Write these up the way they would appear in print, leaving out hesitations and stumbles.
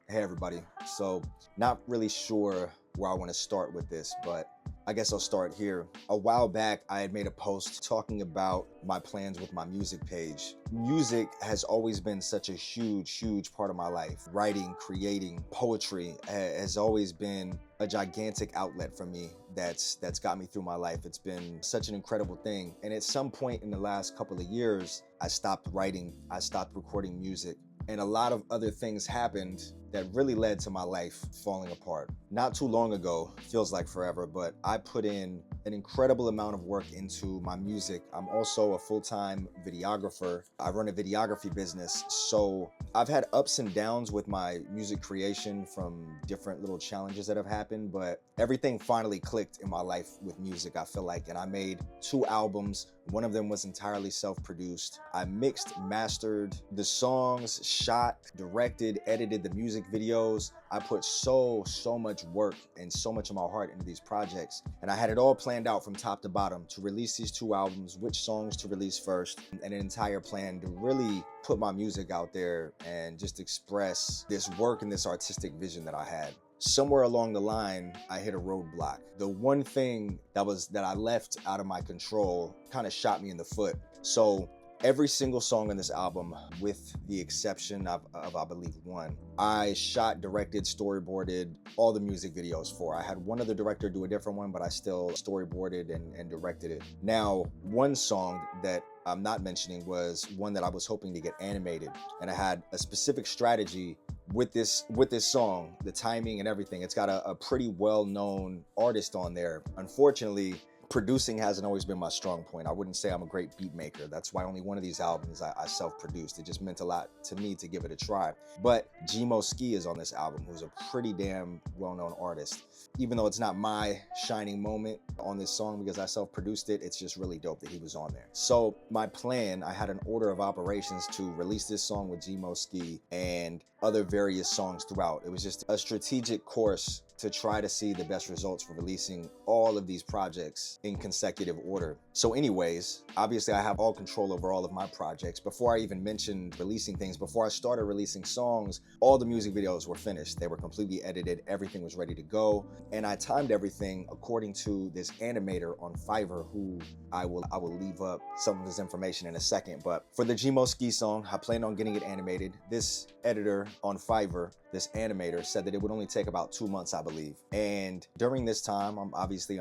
Hey everybody. So, not really sure where I want to start with this, but I guess I'll start here. A while back, I had made a post talking about my plans with my music page. Music has always been such a huge part of my life. Writing, creating, poetry has always been a gigantic outlet for me that's got me through my life. It's been such an incredible thing. And at some point in the last couple of years, I stopped writing, I stopped recording music, and a lot of other things happened that really led to my life falling apart. Not too long ago, feels like forever, but I put in an incredible amount of work into my music. I'm also a full-time videographer. I run a videography business. So I've had ups and downs with my music creation from different little challenges that have happened, but everything finally clicked in my life with music, I feel like. And I made 2 albums. One of them was entirely self-produced. I mixed, mastered the songs, shot, directed, edited the music videos. I put so much work and so much of my heart into these projects. And I had it all planned out from top to bottom to release these 2 albums, which songs to release first, and an entire plan to really put my music out there and just express this work and this artistic vision that I had. Somewhere along the line, I hit a roadblock. The one thing that I left out of my control kind of shot me in the foot. So every single song on this album, with the exception of I believe one, I shot, directed, storyboarded all the music videos for. I had one other director do a different one, but I still storyboarded and directed it. Now, one song that I'm not mentioning was one that I was hoping to get animated, and I had a specific strategy with this song, the timing and everything. It's got a pretty well-known artist on there. Unfortunately, producing hasn't always been my strong point. I wouldn't say I'm a great beat maker. That's why only one of these albums I self-produced. It just meant a lot to me to give it a try. But Gmo Ski is on this album, who's a pretty damn well-known artist. Even though it's not my shining moment on this song because I self-produced it, it's just really dope that he was on there. So my plan, I had an order of operations to release this song with Gmo Ski and other various songs throughout. It was just a strategic course to try to see the best results for releasing all of these projects in consecutive order. So anyways, obviously I have all control over all of my projects. Before I even mentioned releasing things, before I started releasing songs, all the music videos were finished. They were completely edited, everything was ready to go. And I timed everything according to this animator on Fiverr, who I will leave up some of his information in a second. But for the Gmo Ski song, I planned on getting it animated. This editor on Fiverr, this animator, said that it would only take about 2 months, I believe. And during this time, I'm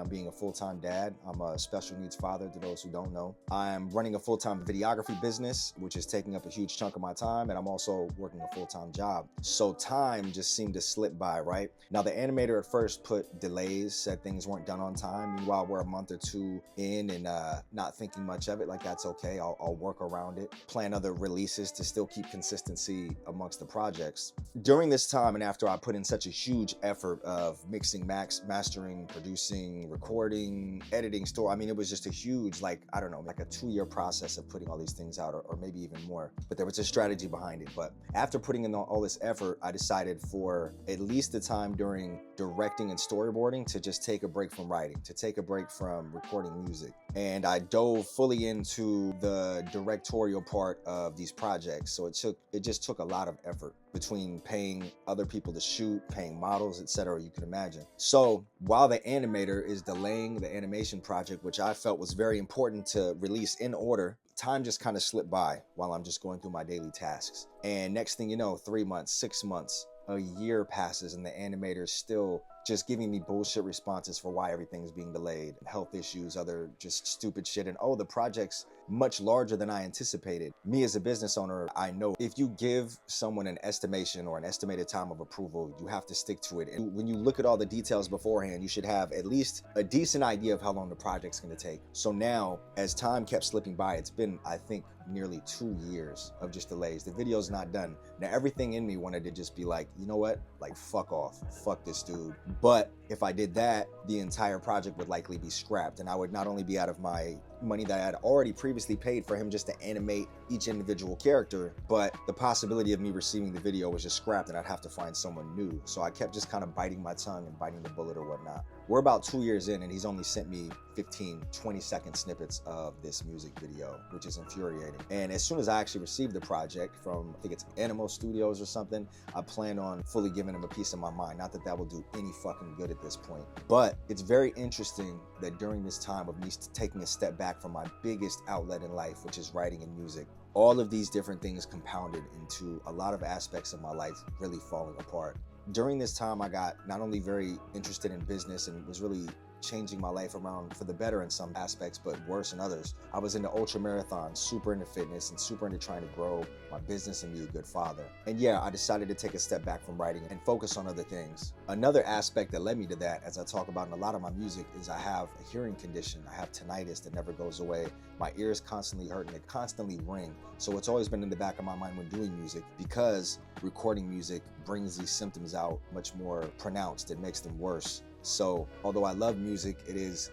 being a full-time dad. I'm a special needs father, to those who don't know. I'm running a full-time videography business, which is taking up a huge chunk of my time, and I'm also working a full-time job. So time just seemed to slip by, right? Now, the animator at first put delays, said things weren't done on time. Meanwhile, we're a month or 2 in and not thinking much of it. Like, that's okay, I'll work around it. Plan other releases to still keep consistency amongst the projects. During this time, and after I put in such a huge effort of mixing, mastering, producing, recording, editing, it was just a huge, like a 2-year process of putting all these things out, or maybe even more. But there was a strategy behind it. But after putting in all this effort, I decided for at least the time during directing and storyboarding to just take a break from writing, to take a break from recording music. And I dove fully into the directorial part of these projects. So it just took a lot of effort between paying other people to shoot, paying models, etc. You can imagine. So while the animator is delaying the animation project, which I felt was very important to release in order, time just kind of slipped by while I'm just going through my daily tasks. And next thing you know, 3 months, 6 months, a year passes, and the animator's still just giving me bullshit responses for why everything's being delayed. Health issues, other just stupid shit. And the project's much larger than I anticipated. Me as a business owner, I know if you give someone an estimation or an estimated time of approval, you have to stick to it. And when you look at all the details beforehand, you should have at least a decent idea of how long the project's gonna take. So now, as time kept slipping by, it's been, I think, nearly 2 years of just delays. The video's not done. Now, everything in me wanted to just be like, you know what? Like, fuck off. Fuck this dude. But if I did that, the entire project would likely be scrapped, and I would not only be out of my money that I had already previously paid for him just to animate each individual character, but the possibility of me receiving the video was just scrapped and I'd have to find someone new. So I kept just kind of biting my tongue and biting the bullet or whatnot. We're about 2 years in and he's only sent me 15, 20-second snippets of this music video, which is infuriating. And as soon as I actually received the project from, I think it's Animal Studios or something, I plan on fully giving him a piece of my mind. Not that that will do any fucking good at this point, but it's very interesting that during this time of me taking a step back from my biggest outlet in life, which is writing and music, all of these different things compounded into a lot of aspects of my life really falling apart. During this time, I got not only very interested in business and was really changing my life around for the better in some aspects, but worse in others. I was into ultra marathons, super into fitness, and super into trying to grow my business and be a good father. And yeah, I decided to take a step back from writing and focus on other things. Another aspect that led me to that, as I talk about in a lot of my music, is I have a hearing condition. I have tinnitus that never goes away. My ears constantly hurt and they constantly ring. So it's always been in the back of my mind when doing music, because recording music brings these symptoms out much more pronounced. It makes them worse. So although I love music, it's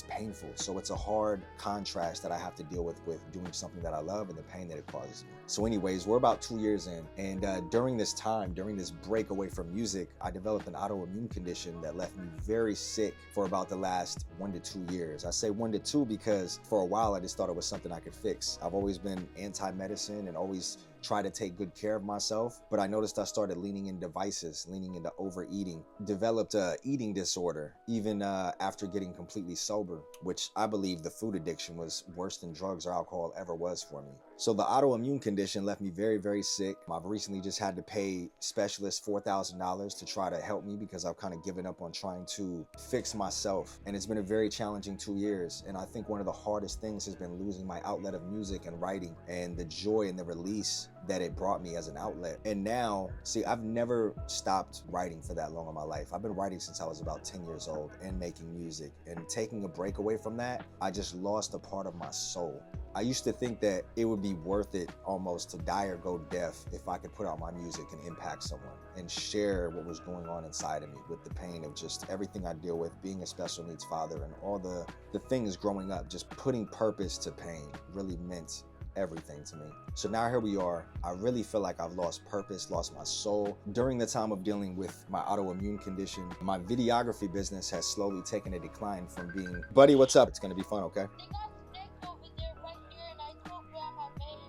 painful. So it's a hard contrast that I have to deal with doing something that I love and the pain that it causes me. So anyways, we're about 2 years in, and during this break away from music, I developed an autoimmune condition that left me very sick for about the last 1 to 2 years. I say 1 to 2 because for a while I just thought it was something I could fix. I've always been anti-medicine and always try to take good care of myself, but I noticed I started leaning into vices, leaning into overeating, developed a eating disorder even after getting completely sober, which I believe the food addiction was worse than drugs or alcohol ever was for me. So the autoimmune condition left me very, very sick. I've recently just had to pay specialists $4,000 to try to help me because I've kind of given up on trying to fix myself. And it's been a very challenging 2 years. And I think one of the hardest things has been losing my outlet of music and writing and the joy and the release that it brought me as an outlet. And now, see, I've never stopped writing for that long in my life. I've been writing since I was about 10 years old and making music. And taking a break away from that, I just lost a part of my soul. I used to think that it would be worth it almost to die or go deaf if I could put out my music and impact someone and share what was going on inside of me with the pain of just everything I deal with, being a special needs father and all the things growing up. Just putting purpose to pain really meant everything to me. So now here we are. I really feel like I've lost purpose, lost my soul. During the time of dealing with my autoimmune condition, my videography business has slowly taken a decline from being, buddy, what's up? It's gonna be fun, okay?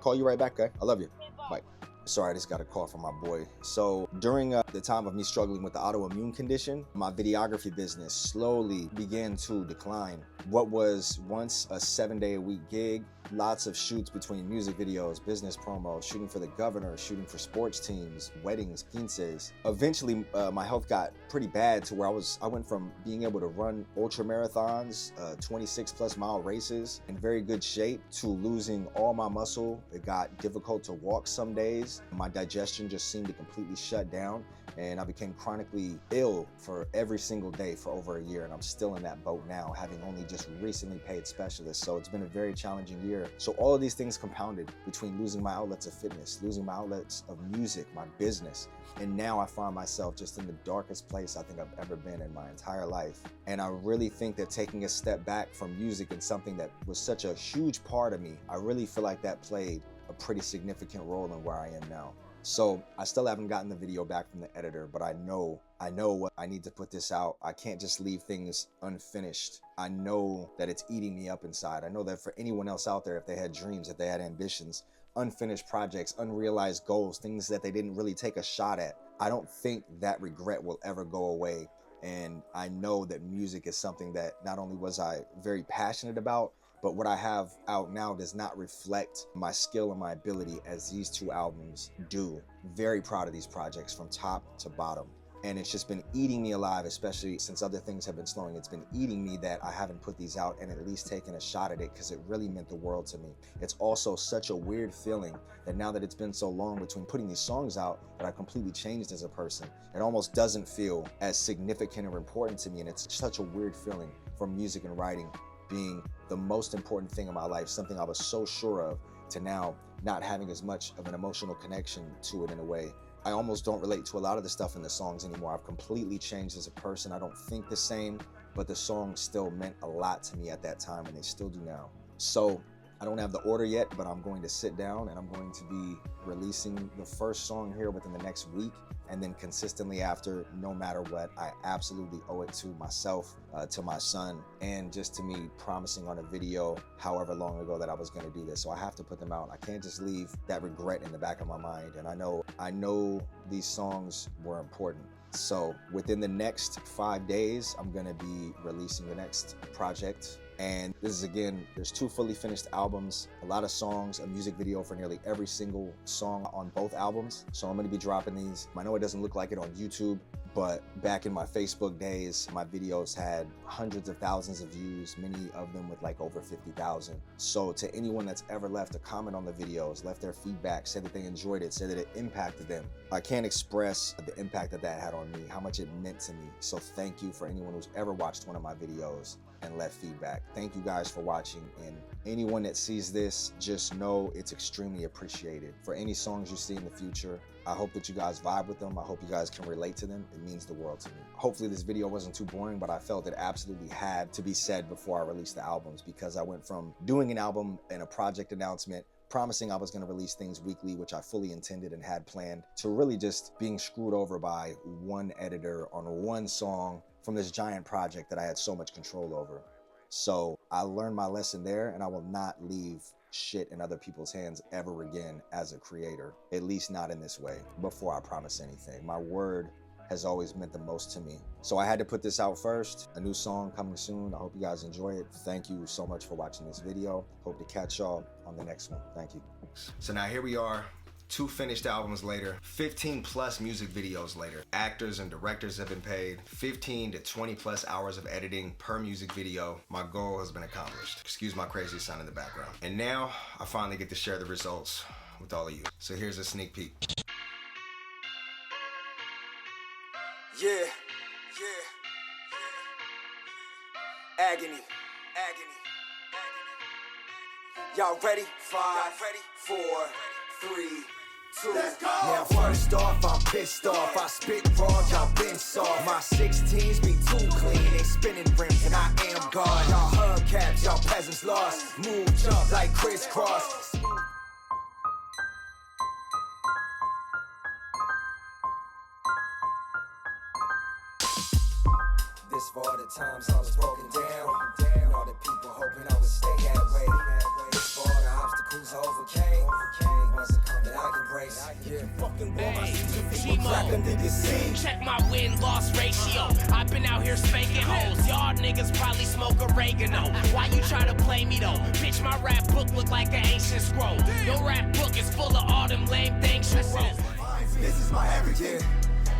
Call you right back, okay? I love you. Bye. Sorry, I just got a call from my boy. So during the time of me struggling with the autoimmune condition, my videography business slowly began to decline. What was once a 7-day-a-week gig, lots of shoots between music videos, business promos, shooting for the governor, shooting for sports teams, weddings, quinces. Eventually, my health got pretty bad to where I went from being able to run ultra marathons, 26+ mile races in very good shape, to losing all my muscle. It got difficult to walk some days. My digestion just seemed to completely shut down, and I became chronically ill for every single day for over a year, and I'm still in that boat now, having only just recently paid specialists. So it's been a very challenging year. So all of these things compounded between losing my outlets of fitness, losing my outlets of music, my business, and now I find myself just in the darkest place I think I've ever been in my entire life. And I really think that taking a step back from music and something that was such a huge part of me, I really feel like that played a pretty significant role in where I am now. So I still haven't gotten the video back from the editor, but I know what I need to put this out. I can't just leave things unfinished. I know that it's eating me up inside. I know that for anyone else out there, if they had dreams, if they had ambitions, unfinished projects, unrealized goals, things that they didn't really take a shot at, I don't think that regret will ever go away. And I know that music is something that not only was I very passionate about, but what I have out now does not reflect my skill and my ability as these 2 albums do. Very proud of these projects from top to bottom. And it's just been eating me alive, especially since other things have been slowing. It's been eating me that I haven't put these out and at least taken a shot at it, because it really meant the world to me. It's also such a weird feeling that now that it's been so long between putting these songs out, that I completely changed as a person. It almost doesn't feel as significant or important to me. And it's such a weird feeling for music and writing being the most important thing in my life, something I was so sure of, to now not having as much of an emotional connection to it in a way. I almost don't relate to a lot of the stuff in the songs anymore. I've completely changed as a person. I don't think the same. but the song still meant a lot to me at that time, and they still do now. So I don't have the order yet, but I'm going to sit down and I'm going to be releasing the first song here within the next week, and then consistently after, no matter what. I absolutely owe it to myself, to my son, and just to me promising on a video however long ago that I was going to do this. So I have to put them out. I can't just leave that regret in the back of my mind. And I know these songs were important. So within the next 5 days, I'm going to be releasing the next project. And this is, again, there's 2 fully finished albums, a lot of songs, a music video for nearly every single song on both albums. So I'm gonna be dropping these. I know it doesn't look like it on YouTube, but back in my Facebook days, my videos had hundreds of thousands of views, many of them with like over 50,000. So to anyone that's ever left a comment on the videos, left their feedback, said that they enjoyed it, said that it impacted them, I can't express the impact that that had on me, how much it meant to me. So thank you for anyone who's ever watched one of my videos and left feedback. Thank you guys for watching, and anyone that sees this, just know it's extremely appreciated. For any songs you see in the future, I hope that you guys vibe with them. I hope you guys can relate to them. It means the world to me. Hopefully this video wasn't too boring, but I felt it absolutely had to be said before I released the albums, because I went from doing an album and a project announcement, promising I was going to release things weekly, which I fully intended and had planned, to really just being screwed over by one editor on one song from this giant project that I had so much control over. So I learned my lesson there, and I will not leave shit in other people's hands ever again as a creator, at least not in this way, before I promise anything. My word has always meant the most to me. So I had to put this out first. A new song coming soon. I hope you guys enjoy it. Thank you so much for watching this video. Hope to catch y'all on the next one. Thank you. So now here we are, 2 finished albums later, 15 plus music videos later. Actors and directors have been paid, 15 to 20 plus hours of editing per music video. My goal has been accomplished. Excuse my crazy son in the background. And now I finally get to share the results with all of you. So here's a sneak peek. Yeah. Agony. Y'all ready? 5, 4, 3, 2. Let's go. Now first off, I'm pissed off. I spit raw, y'all been soft. My 16s be too clean, they spinning rims, and I am God. Y'all hubcaps, y'all peasants lost. Move, jump like crisscross. This for all the times I was broken down, and all the people hoping I would stay that way. This for all the obstacles I overcame, the ones that come that I can brace. Yeah, fucking war, my people crack under the scene. Check my win-loss ratio. I've been out here spanking hoes. Y'all niggas probably smoke oregano. Why you try to play me though? Bitch, my rap book look like an ancient scroll. Your rap book is full of all them lame things you wrote. This is my everything.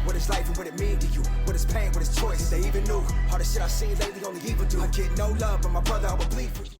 What is life and what it mean to you? What is pain, what is choice? If they even knew all the shit I seen lately, only evil do. I get no love, but my brother, I will bleed for you.